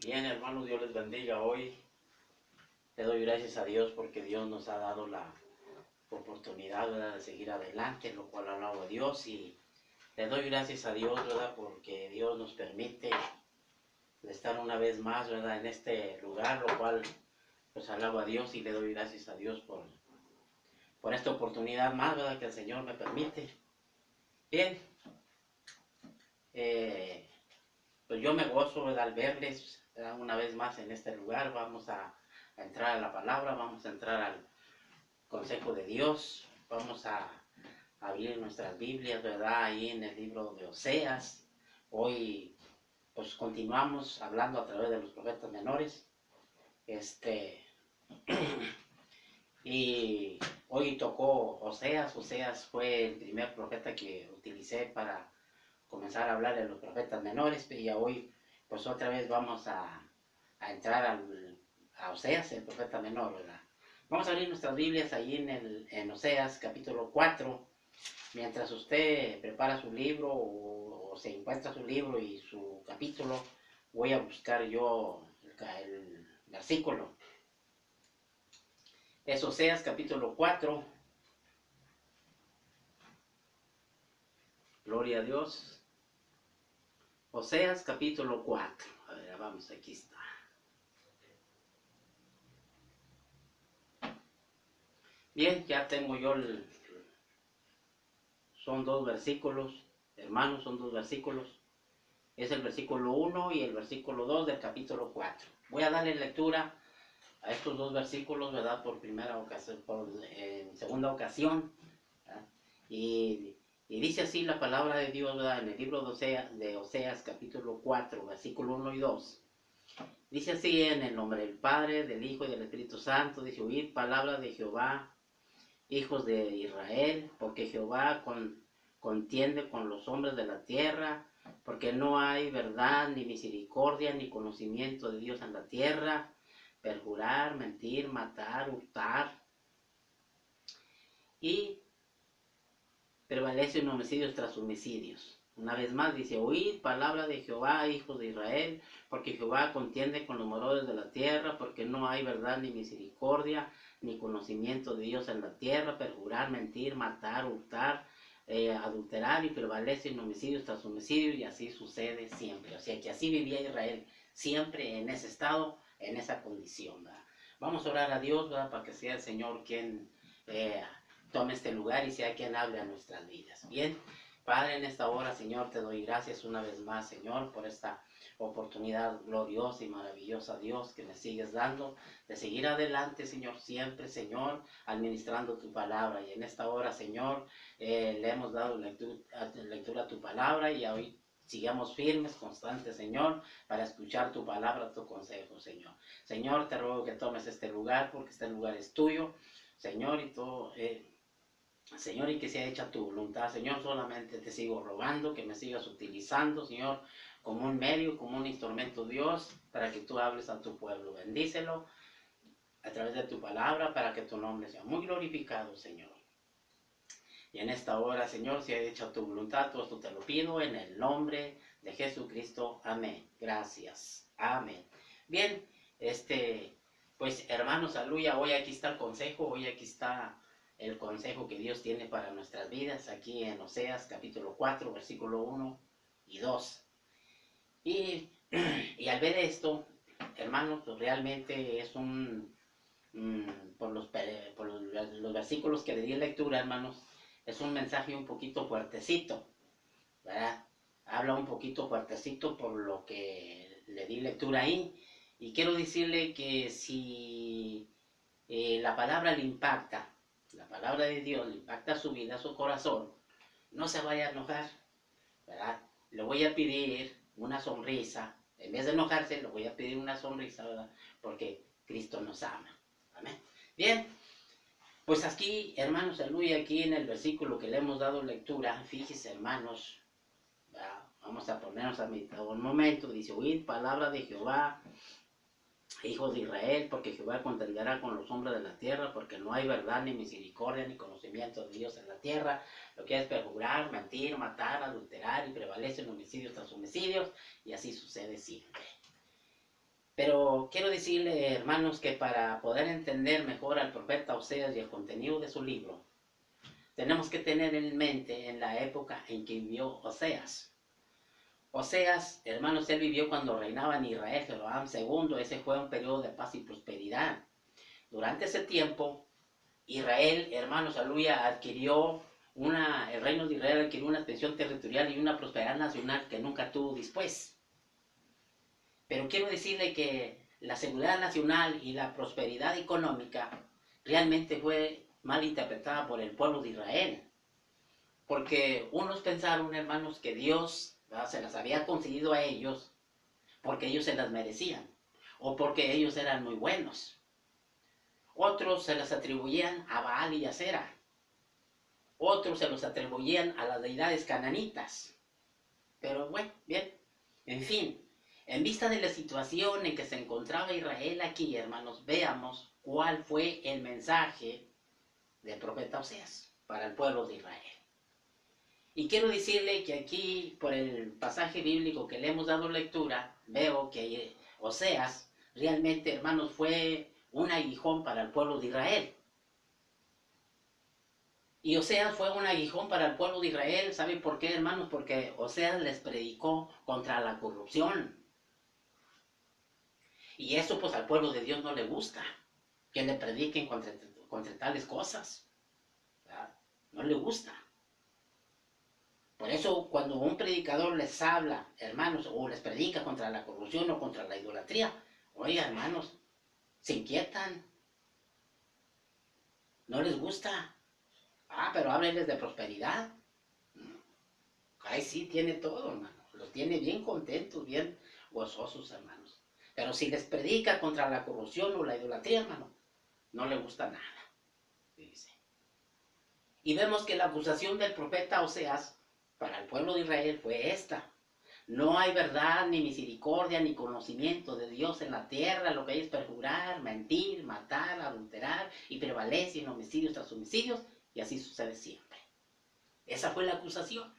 Bien, hermanos, Dios les bendiga hoy. Le doy gracias a Dios porque Dios nos ha dado la oportunidad, ¿verdad?, de seguir adelante, lo cual alabo a Dios y le doy gracias a Dios, ¿verdad?, porque Dios nos permite estar una vez más, ¿verdad?, en este lugar, lo cual pues alabo a Dios y le doy gracias a Dios por esta oportunidad más, ¿verdad?, que el Señor me permite. Bien, eh, pues yo me gozo, ¿verdad?, al verles, ¿verdad?, una vez más en este lugar. Vamos a entrar a la palabra, vamos a entrar al consejo de Dios, vamos a abrir nuestras Biblias, ¿verdad?, ahí en el libro de Oseas. Hoy pues continuamos hablando a través de los profetas menores, y hoy tocó Oseas. Oseas fue el primer profeta que utilicé para comenzar a hablar de los profetas menores, y hoy pues otra vez vamos a entrar a Oseas, el profeta menor, ¿verdad? Vamos a abrir nuestras Biblias ahí en Oseas capítulo 4. Mientras usted prepara su libro o se encuentra su libro y su capítulo, voy a buscar yo el versículo. Es Oseas capítulo 4. Gloria a Dios. Oseas capítulo 4. A ver, vamos, aquí está. Bien, ya tengo yo son dos versículos, hermanos, son dos versículos. Es el versículo 1 y el versículo 2 del capítulo 4. Voy a darle lectura a estos dos versículos, ¿verdad?, por primera ocasión, en segunda ocasión, ¿verdad? Y dice así la palabra de Dios, ¿verdad?, en el libro de Oseas capítulo 4, versículo 1 y 2. Dice así: en el nombre del Padre, del Hijo y del Espíritu Santo. Dice: oíd palabra de Jehová, hijos de Israel, porque Jehová contiende con los hombres de la tierra, porque no hay verdad, ni misericordia, ni conocimiento de Dios en la tierra. Perjurar, mentir, matar, hurtar, y prevalecen homicidios tras homicidios. Una vez más dice: oíd palabra de Jehová, hijos de Israel, porque Jehová contiende con los moradores de la tierra, porque no hay verdad ni misericordia, ni conocimiento de Dios en la tierra. Perjurar, mentir, matar, hurtar, adulterar, y prevalecen homicidios tras homicidios, y así sucede siempre. O sea que así vivía Israel, siempre en ese estado, en esa condición, ¿verdad? Vamos a orar a Dios, ¿verdad?, para que sea el Señor quien tome este lugar y sea quien hable a nuestras vidas. Bien, Padre, en esta hora, Señor, te doy gracias una vez más, Señor, por esta oportunidad gloriosa y maravillosa, Dios, que me sigues dando de seguir adelante, Señor, siempre, Señor, administrando tu palabra. Y en esta hora, Señor, le hemos dado lectura a tu palabra, y hoy sigamos firmes, constantes, Señor, para escuchar tu palabra, tu consejo, Señor. Señor, te ruego que tomes este lugar, porque este lugar es tuyo, Señor, y todo, Señor, y que sea hecha tu voluntad. Señor, solamente te sigo rogando que me sigas utilizando, Señor, como un medio, como un instrumento, Dios, para que tú hables a tu pueblo. Bendícelo a través de tu palabra, para que tu nombre sea muy glorificado, Señor. Y en esta hora, Señor, sea hecha tu voluntad. Todo esto te lo pido en el nombre de Jesucristo. Amén. Gracias. Amén. Bien, pues hermanos, aleluya. Hoy aquí está el consejo. Hoy aquí está el consejo que Dios tiene para nuestras vidas, aquí en Oseas capítulo 4, versículo 1 y 2. Y, y al ver esto, hermanos, pues realmente es por los versículos que le di lectura, hermanos, es un mensaje un poquito fuertecito, ¿verdad? Habla un poquito fuertecito por lo que le di lectura ahí. Y quiero decirle que si la palabra le impacta, la palabra de Dios le impacta su vida, su corazón, no se vaya a enojar, ¿verdad? Le voy a pedir una sonrisa. En vez de enojarse, le voy a pedir una sonrisa, ¿verdad? Porque Cristo nos ama. Amén. Bien, pues aquí, hermanos, aleluya, aquí en el versículo que le hemos dado lectura, fíjese, hermanos, ¿verdad? Vamos a ponernos a meditar un momento. Dice: oíd palabra de Jehová, hijos de Israel, porque Jehová contenderá con los hombres de la tierra, porque no hay verdad, ni misericordia, ni conocimiento de Dios en la tierra. Lo que es perjurar, mentir, matar, adulterar, y prevalecen homicidios tras homicidios, y así sucede siempre. Pero quiero decirle, hermanos, que para poder entender mejor al profeta Oseas y el contenido de su libro, tenemos que tener en mente en la época en que vivió Oseas. Oseas, hermanos, él vivió cuando reinaba en Israel Jeroboam II. Ese fue un periodo de paz y prosperidad. Durante ese tiempo, Israel, hermanos, aleluya, el reino de Israel adquirió una extensión territorial y una prosperidad nacional que nunca tuvo después. Pero quiero decirle que la seguridad nacional y la prosperidad económica realmente fue mal interpretada por el pueblo de Israel. Porque unos pensaron, hermanos, que Dios, ¿verdad?, se las había concedido a ellos porque ellos se las merecían o porque ellos eran muy buenos. Otros se las atribuían a Baal y Acera. Otros se los atribuían a las deidades cananitas. Pero bueno, bien, en fin, en vista de la situación en que se encontraba Israel aquí, hermanos, veamos cuál fue el mensaje del profeta Oseas para el pueblo de Israel. Y quiero decirle que aquí, por el pasaje bíblico que le hemos dado lectura, veo que Oseas realmente, hermanos, fue un aguijón para el pueblo de Israel. Y Oseas fue un aguijón para el pueblo de Israel. ¿Saben por qué, hermanos? Porque Oseas les predicó contra la corrupción. Y eso pues al pueblo de Dios no le gusta, que le prediquen contra tales cosas, ¿verdad? No le gusta. Por eso cuando un predicador les habla, hermanos, o les predica contra la corrupción o contra la idolatría, oiga, hermanos, se inquietan, no les gusta. Pero háblenles de prosperidad. Ay, sí, tiene todo, hermano. Los tiene bien contentos, bien gozosos, hermanos. Pero si les predica contra la corrupción o la idolatría, hermano, no le gusta nada, dice. Y vemos que la acusación del profeta Oseas para el pueblo de Israel fue esta: no hay verdad, ni misericordia, ni conocimiento de Dios en la tierra. Lo que hay es perjurar, mentir, matar, adulterar, y prevalece en homicidios tras homicidios, y así sucede siempre. Esa fue la acusación.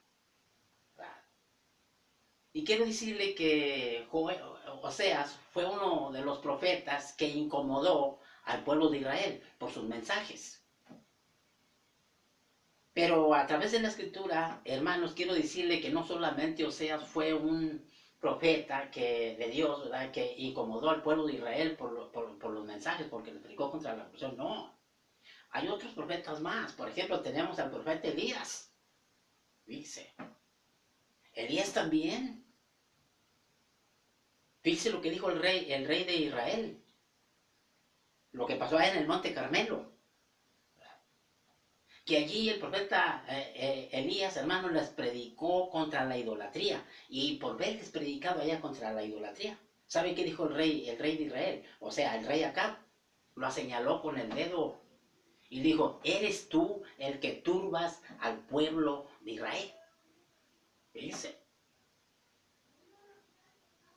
Y quiero decirle que Oseas fue uno de los profetas que incomodó al pueblo de Israel por sus mensajes. Pero a través de la escritura, hermanos, quiero decirle que no solamente Oseas fue un profeta de Dios, ¿verdad?, que incomodó al pueblo de Israel por los mensajes, porque le predicó contra la corrupción. No, hay otros profetas más. Por ejemplo, tenemos al profeta Elías. Dice, Elías también. Fíjese lo que dijo el rey de Israel, lo que pasó allá en el Monte Carmelo. Que allí el profeta Elías, hermano, les predicó contra la idolatría. Y por verles predicado allá contra la idolatría, ¿sabe qué dijo el rey de Israel? O sea, el rey Acab lo señaló con el dedo y dijo: eres tú el que turbas al pueblo de Israel. Dice.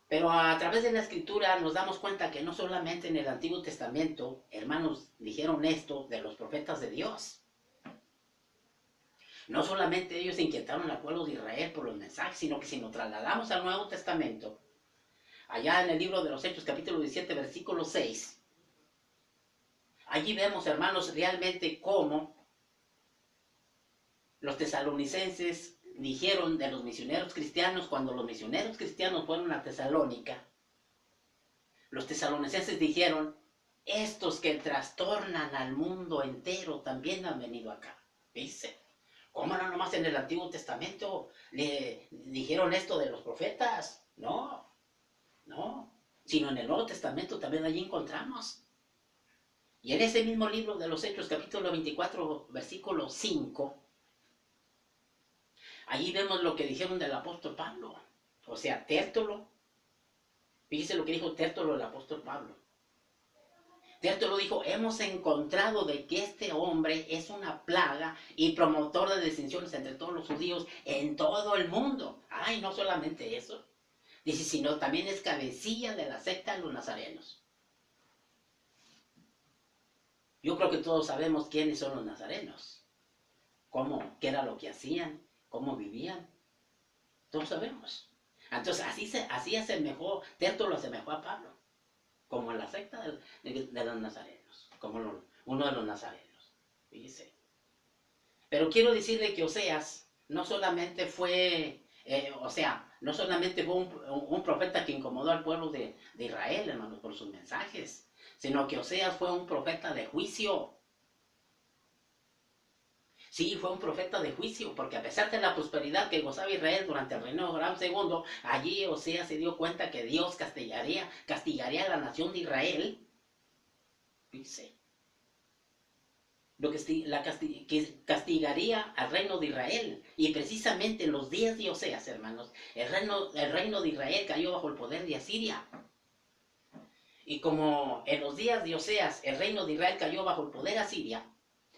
Pero a través de la escritura nos damos cuenta que no solamente en el Antiguo Testamento, hermanos, dijeron esto de los profetas de Dios. No solamente ellos inquietaron al pueblo de Israel por los mensajes, sino que si nos trasladamos al Nuevo Testamento, allá en el libro de los Hechos, capítulo 17, versículo 6, allí vemos, hermanos, realmente cómo los tesalonicenses dijeron de los misioneros cristianos. Cuando los misioneros cristianos fueron a Tesalónica, los tesalonicenses dijeron: estos que trastornan al mundo entero también han venido acá. Dice, ¿cómo no nomás en el Antiguo Testamento le dijeron esto de los profetas? No, no, sino en el Nuevo Testamento también allí encontramos. Y en ese mismo libro de los Hechos, capítulo 24, versículo 5, allí vemos lo que dijeron del apóstol Pablo. O sea, Tértulo. Fíjese lo que dijo Tértulo, el apóstol Pablo. Tértulo dijo: hemos encontrado de que este hombre es una plaga y promotor de disensiones entre todos los judíos en todo el mundo. Ay, no solamente eso. Dice, sino también es cabecilla de la secta de los nazarenos. Yo creo que todos sabemos quiénes son los nazarenos. Qué era lo que hacían, cómo vivían. Todos sabemos. Entonces así asemejó, Tértulo asemejó a Pablo. como la secta de los nazarenos, como uno de los nazarenos, fíjese. Pero quiero decirle que Oseas no solamente fue, no solamente fue un profeta que incomodó al pueblo de Israel, hermanos, por sus mensajes, sino que Oseas fue un profeta de juicio. Sí, fue un profeta de juicio, porque a pesar de la prosperidad que gozaba Israel durante el reino de Joram II, allí Oseas se dio cuenta que Dios castigaría a la nación de Israel. Dice, que castigaría al reino de Israel. Y precisamente en los días de Oseas, hermanos, el reino de Israel cayó bajo el poder de Asiria. Y como en los días de Oseas el reino de Israel cayó bajo el poder de Asiria,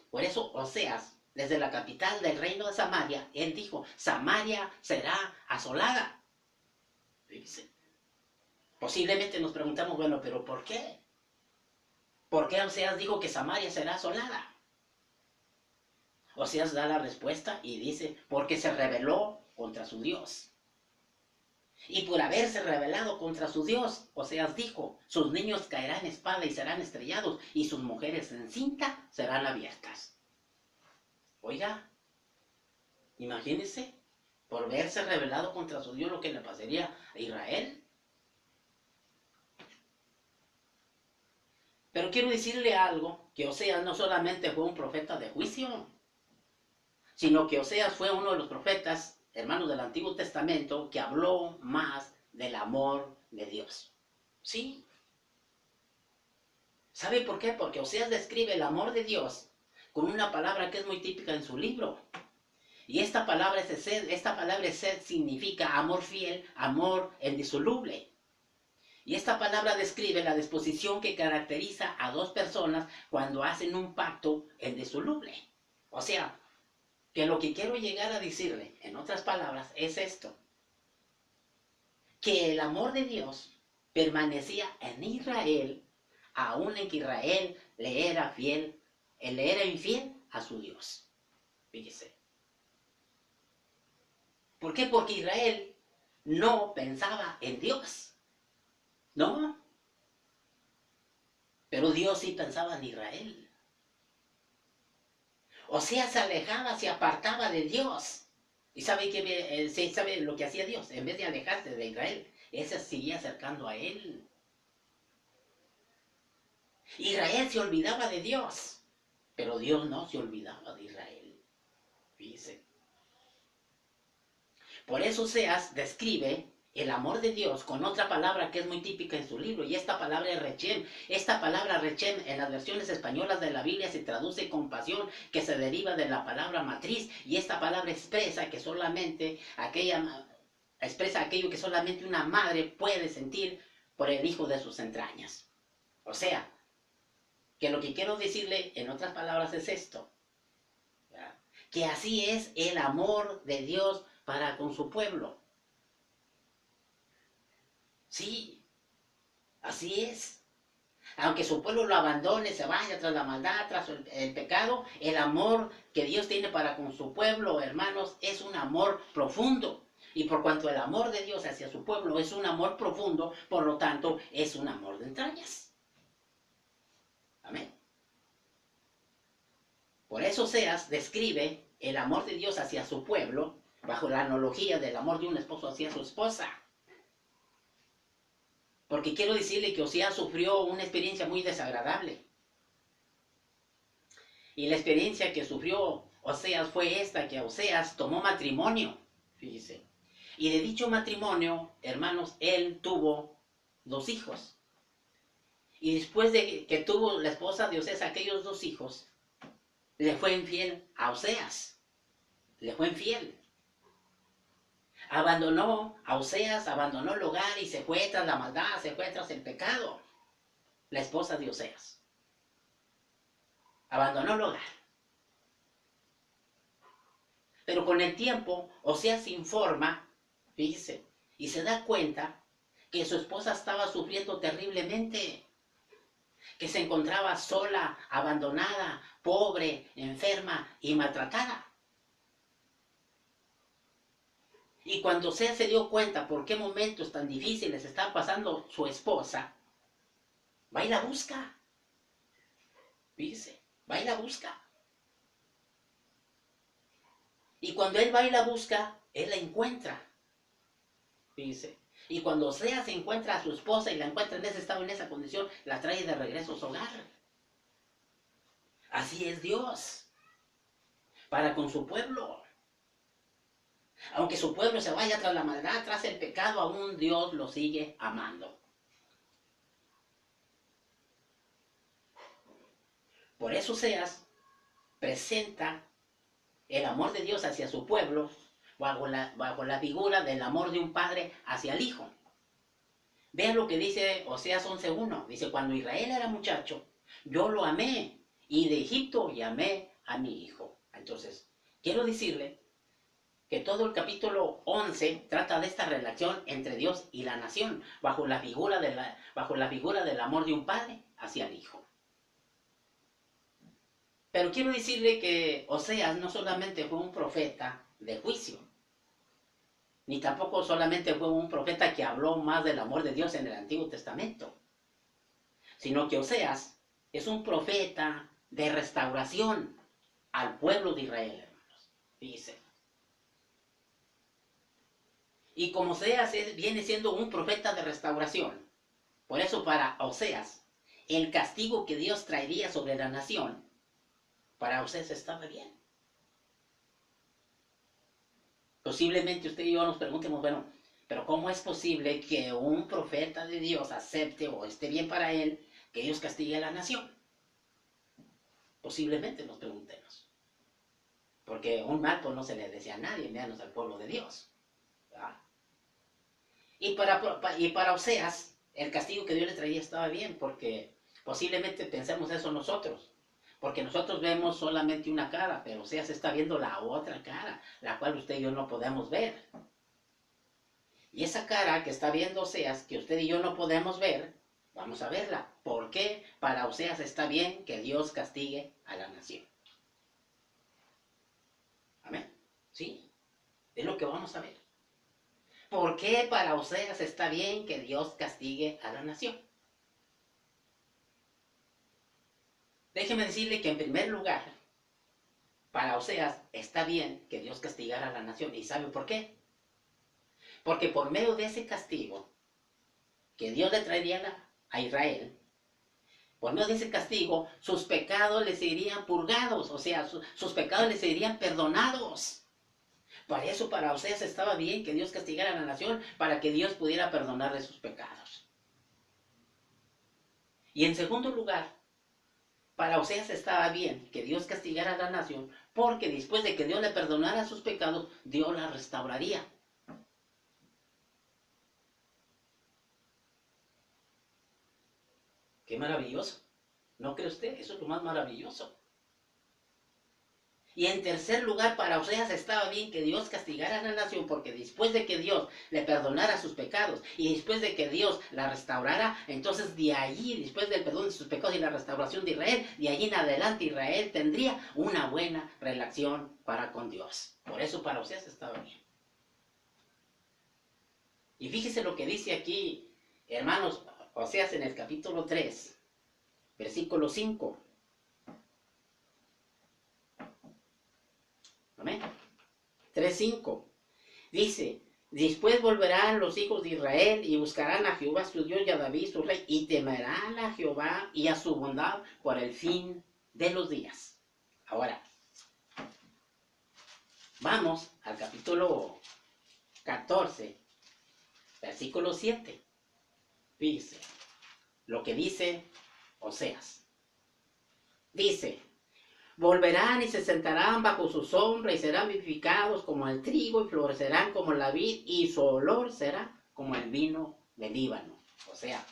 por eso Oseas, desde la capital del reino de Samaria, él dijo, Samaria será asolada. Dice, posiblemente nos preguntamos, bueno, pero ¿por qué? ¿Por qué Oseas dijo que Samaria será asolada? Oseas da la respuesta y dice, porque se rebeló contra su Dios. Y por haberse rebelado contra su Dios, Oseas dijo, sus niños caerán espada y serán estrellados, y sus mujeres en cinta serán abiertas. Oiga, imagínese, por haberse rebelado contra su Dios lo que le pasaría a Israel. Pero quiero decirle algo, que Oseas no solamente fue un profeta de juicio, sino que Oseas fue uno de los profetas, hermanos del Antiguo Testamento, que habló más del amor de Dios. ¿Sí? ¿Sabe por qué? Porque Oseas describe el amor de Dios con una palabra que es muy típica en su libro. Y esta palabra sed significa amor fiel, amor indisoluble. Y esta palabra describe la disposición que caracteriza a dos personas cuando hacen un pacto indisoluble. O sea, que lo que quiero llegar a decirle, en otras palabras, es esto. Que el amor de Dios permanecía en Israel, aun en que Israel le era infiel a su Dios. Fíjese. ¿Por qué? Porque Israel no pensaba en Dios. ¿No? Pero Dios sí pensaba en Israel. O sea, se alejaba, se apartaba de Dios. ¿Y sabe lo que hacía Dios? En vez de alejarse de Israel, ese seguía acercando a él. Israel se olvidaba de Dios, pero Dios no se olvidaba de Israel. Fíjese. Por eso Oseas describe el amor de Dios con otra palabra que es muy típica en su libro, y esta palabra es rechem. Esta palabra rechem en las versiones españolas de la Biblia se traduce compasión, que se deriva de la palabra matriz, y esta palabra expresa aquello que solamente una madre puede sentir por el hijo de sus entrañas. O sea, que lo que quiero decirle en otras palabras es esto, ¿verdad? Que así es el amor de Dios para con su pueblo. Sí, así es. Aunque su pueblo lo abandone, se vaya tras la maldad, tras el pecado, el amor que Dios tiene para con su pueblo, hermanos, es un amor profundo. Y por cuanto el amor de Dios hacia su pueblo es un amor profundo, por lo tanto, es un amor de entrañas. Amén. Por eso Oseas describe el amor de Dios hacia su pueblo bajo la analogía del amor de un esposo hacia su esposa. Porque quiero decirle que Oseas sufrió una experiencia muy desagradable. Y la experiencia que sufrió Oseas fue esta, que Oseas tomó matrimonio, fíjese. Y de dicho matrimonio, hermanos, él tuvo 2 hijos. Y después de que tuvo la esposa de Oseas aquellos 2 hijos, le fue infiel a Oseas. Le fue infiel. Abandonó el hogar y se fue tras la maldad, se fue tras el pecado. La esposa de Oseas abandonó el hogar. Pero con el tiempo, Oseas se informa, fíjese, y se da cuenta que su esposa estaba sufriendo terriblemente, que se encontraba sola, abandonada, pobre, enferma y maltratada. Y cuando Oseas se dio cuenta por qué momentos tan difíciles estaba pasando su esposa, Va y la busca. Fíjese, va y la busca. Y cuando él va y la busca, él la encuentra. Fíjese. Y cuando Oseas encuentra a su esposa y la encuentra en ese estado, en esa condición, la trae de regreso a su hogar. Así es Dios para con su pueblo. Aunque su pueblo se vaya tras la maldad, tras el pecado, aún Dios lo sigue amando. Por eso Oseas presenta el amor de Dios hacia su pueblo bajo la figura del amor de un padre hacia el hijo. Vean lo que dice Oseas 11:1. Dice, cuando Israel era muchacho, yo lo amé, y de Egipto llamé a mi hijo. Entonces, quiero decirle que todo el capítulo 11 trata de esta relación entre Dios y la nación, bajo la figura del amor de un padre hacia el hijo. Pero quiero decirle que Oseas no solamente fue un profeta de juicio, ni tampoco solamente fue un profeta que habló más del amor de Dios en el Antiguo Testamento, sino que Oseas es un profeta de restauración al pueblo de Israel, hermanos. Dice. Y como Oseas viene siendo un profeta de restauración, por eso para Oseas, el castigo que Dios traería sobre la nación, para Oseas estaba bien. Posiblemente usted y yo nos preguntemos, bueno, pero ¿cómo es posible que un profeta de Dios acepte o esté bien para él que Dios castigue a la nación? Posiblemente nos preguntemos. Porque un mal pues no se le desea a nadie, menos al pueblo de Dios. ¿Verdad? Y para Oseas, el castigo que Dios le traía estaba bien, porque posiblemente pensemos eso nosotros. Porque nosotros vemos solamente una cara, pero Oseas está viendo la otra cara, la cual usted y yo no podemos ver. Y esa cara que está viendo Oseas, que usted y yo no podemos ver, vamos a verla. ¿Por qué para Oseas está bien que Dios castigue a la nación? Amén. ¿Sí? Es lo que vamos a ver. ¿Por qué para Oseas está bien que Dios castigue a la nación? Déjeme decirle que en primer lugar, para Oseas está bien que Dios castigara a la nación. ¿Y sabe por qué? Porque por medio de ese castigo que Dios le traería a Israel, por medio de ese castigo, sus pecados les serían purgados, o sea, sus pecados les serían perdonados. Para eso para Oseas estaba bien que Dios castigara a la nación, para que Dios pudiera perdonarle sus pecados. Y en segundo lugar, para Oseas estaba bien que Dios castigara a la nación, porque después de que Dios le perdonara sus pecados, Dios la restauraría. ¡Qué maravilloso! ¿No cree usted? Eso es lo más maravilloso. Y en tercer lugar, para Oseas estaba bien que Dios castigara a la nación, porque después de que Dios le perdonara sus pecados y después de que Dios la restaurara, entonces de allí, después del perdón de sus pecados y la restauración de Israel, de allí en adelante Israel tendría una buena relación para con Dios. Por eso para Oseas estaba bien. Y fíjese lo que dice aquí, hermanos, Oseas en el capítulo 3, versículo 5. Amén. 3:5. Dice, después volverán los hijos de Israel y buscarán a Jehová su Dios y a David su rey y temerán a Jehová y a su bondad por el fin de los días. Ahora, vamos al capítulo 14, versículo 7. Fíjese lo que dice Oseas. Dice, volverán y se sentarán bajo su sombra y serán vivificados como el trigo y florecerán como la vid y su olor será como el vino del Líbano. O sea,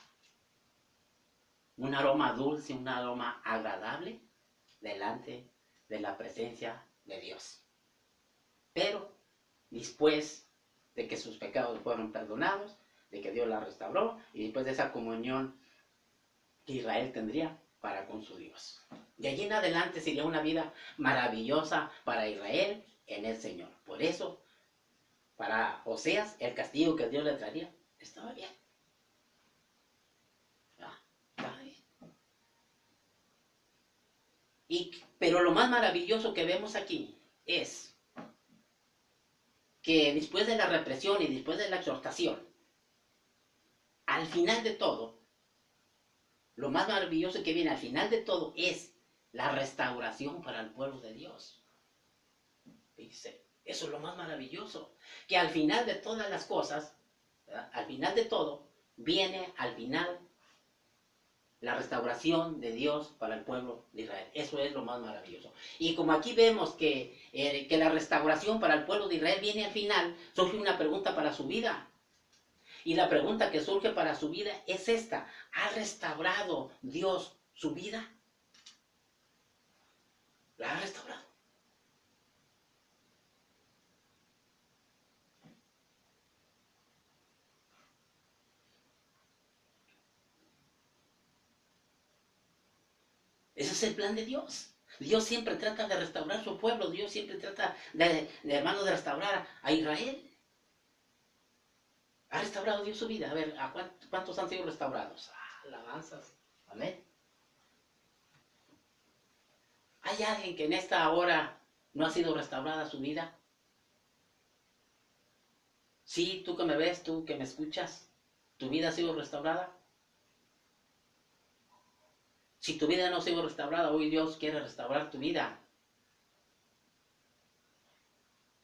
un aroma dulce, un aroma agradable delante de la presencia de Dios. Pero después de que sus pecados fueron perdonados, de que Dios la restauró y después de esa comunión que Israel tendría para con su Dios. De allí en adelante sería una vida maravillosa para Israel en el Señor. Por eso, para Oseas, el castigo que Dios le traería estaba bien. Estaba bien. Pero lo más maravilloso que vemos aquí es que después de la represión y después de la exhortación, al final de todo, lo más maravilloso que viene al final de todo es la restauración para el pueblo de Dios. Dice, eso es lo más maravilloso, que al final de todas las cosas, ¿verdad? Al final de todo, viene al final la restauración de Dios para el pueblo de Israel. Eso es lo más maravilloso. Y como aquí vemos que la restauración para el pueblo de Israel viene al final, surge una pregunta para su vida. Y la pregunta que surge para su vida es esta: ¿ha restaurado Dios su vida? ¿La ha restaurado? Ese es el plan de Dios. Dios siempre trata de restaurar su pueblo. Dios siempre trata hermano, de restaurar a Israel. ¿Ha restaurado Dios su vida? A ver, ¿cuántos han sido restaurados? Alabanzas. Amén. ¿Hay alguien que en esta hora no ha sido restaurada su vida? Sí, tú que me ves, tú que me escuchas, ¿tu vida ha sido restaurada? Si tu vida no ha sido restaurada, hoy Dios quiere restaurar tu vida.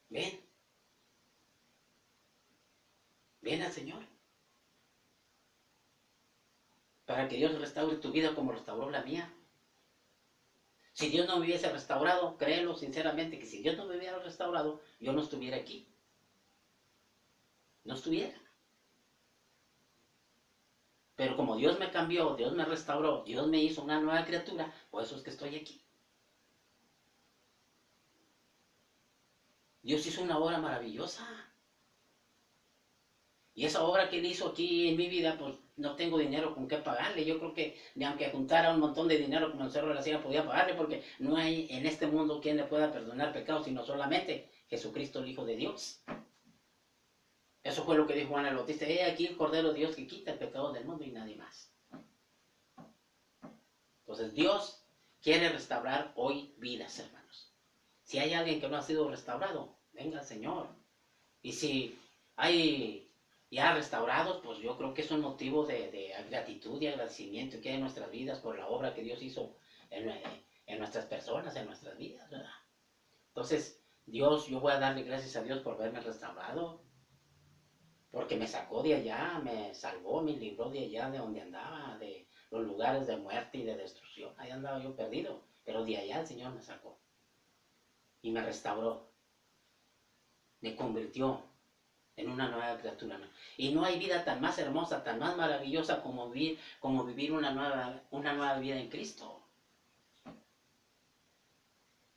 Ven. Ven al Señor. Para que Dios restaure tu vida como restauró la mía. Si Dios no me hubiese restaurado, créelo sinceramente que si Dios no me hubiera restaurado, yo no estuviera aquí. No estuviera. Pero como Dios me cambió, Dios me restauró, Dios me hizo una nueva criatura, por eso es que estoy aquí. Dios hizo una obra maravillosa. Y esa obra que Él hizo aquí en mi vida, pues no tengo dinero con qué pagarle. Yo creo que ni aunque juntara un montón de dinero como el Cerro de la Silla podía pagarle, porque no hay en este mundo quien le pueda perdonar pecados, sino solamente Jesucristo, el Hijo de Dios. Eso fue lo que dijo Juan el Bautista: he aquí el Cordero de Dios que quita el pecado del mundo, y nadie más. Entonces Dios quiere restaurar hoy vidas, hermanos. Si hay alguien que no ha sido restaurado, venga al Señor. Y si hay ya restaurados, pues yo creo que es un motivo de gratitud y agradecimiento que hay en nuestras vidas por la obra que Dios hizo en nuestras personas, en nuestras vidas, ¿verdad? Entonces, Dios, yo voy a darle gracias a Dios por haberme restaurado, porque me sacó de allá, me salvó, me libró de allá de donde andaba, de los lugares de muerte y de destrucción. Ahí andaba yo perdido, pero de allá el Señor me sacó y me restauró, me convirtió en una nueva criatura. Y no hay vida tan más hermosa, tan más maravillosa como vivir una nueva vida en Cristo.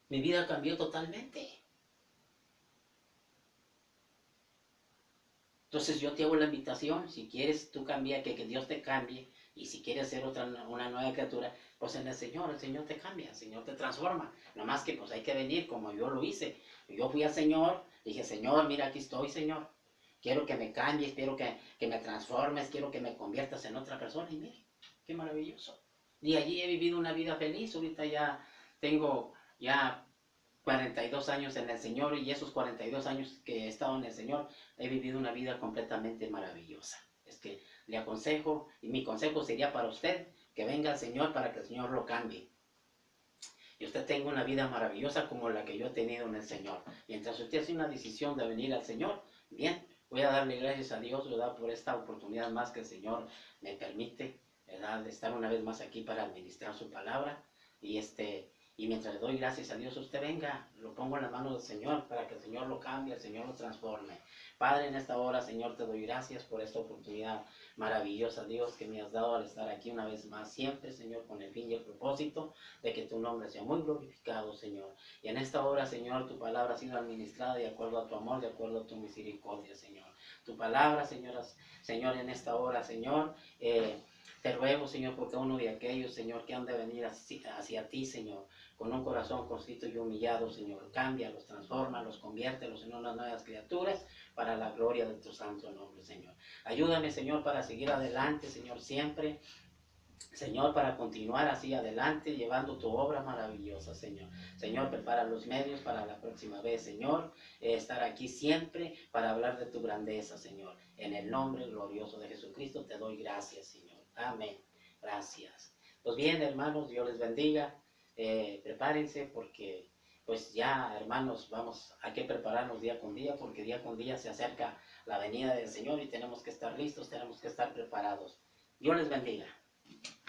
Mi vida cambió totalmente. Entonces yo te hago la invitación: si quieres tú cambiar, que Dios te cambie, y si quieres ser una nueva criatura, pues en el Señor te cambia, el Señor te transforma. Nomás que pues hay que venir como yo lo hice. Yo fui al Señor, dije: Señor, mira, aquí estoy, Señor. Quiero que me cambies, quiero que me transformes, quiero que me conviertas en otra persona. Y mire, qué maravilloso. Y allí he vivido una vida feliz. Ahorita ya tengo ya 42 años en el Señor, y esos 42 años que he estado en el Señor, he vivido una vida completamente maravillosa. Es que le aconsejo, y mi consejo sería para usted, que venga al Señor para que el Señor lo cambie. Y usted tenga una vida maravillosa como la que yo he tenido en el Señor. Mientras usted hace una decisión de venir al Señor, bien, voy a darle gracias a Dios, ¿verdad?, por esta oportunidad más que el Señor me permite, ¿verdad?, de estar una vez más aquí para administrar su palabra. Y mientras le doy gracias a Dios, usted venga, lo pongo en las manos del Señor para que el Señor lo cambie, el Señor lo transforme. Padre, en esta hora, Señor, te doy gracias por esta oportunidad maravillosa, Dios, que me has dado al estar aquí una vez más, siempre, Señor, con el fin y el propósito de que tu nombre sea muy glorificado, Señor. Y en esta hora, Señor, tu palabra ha sido administrada de acuerdo a tu amor, de acuerdo a tu misericordia, Señor. Tu palabra, Señor, en esta hora, Señor, te ruego, Señor, porque uno de aquellos, Señor, que han de venir hacia ti, Señor, con un corazón constrito y humillado, Señor, cámbialos, transfórmalos, conviértelos en unas nuevas criaturas para la gloria de tu santo nombre, Señor. Ayúdame, Señor, para seguir adelante, Señor, siempre Señor, para continuar así adelante, llevando tu obra maravillosa, Señor. Señor, prepara los medios para la próxima vez, Señor. Estar aquí siempre para hablar de tu grandeza, Señor. En el nombre glorioso de Jesucristo te doy gracias, Señor. Amén. Gracias. Pues bien, hermanos, Dios les bendiga. Prepárense porque, pues ya, hermanos, hay que prepararnos día con día porque día con día se acerca la venida del Señor y tenemos que estar listos, tenemos que estar preparados. Dios les bendiga.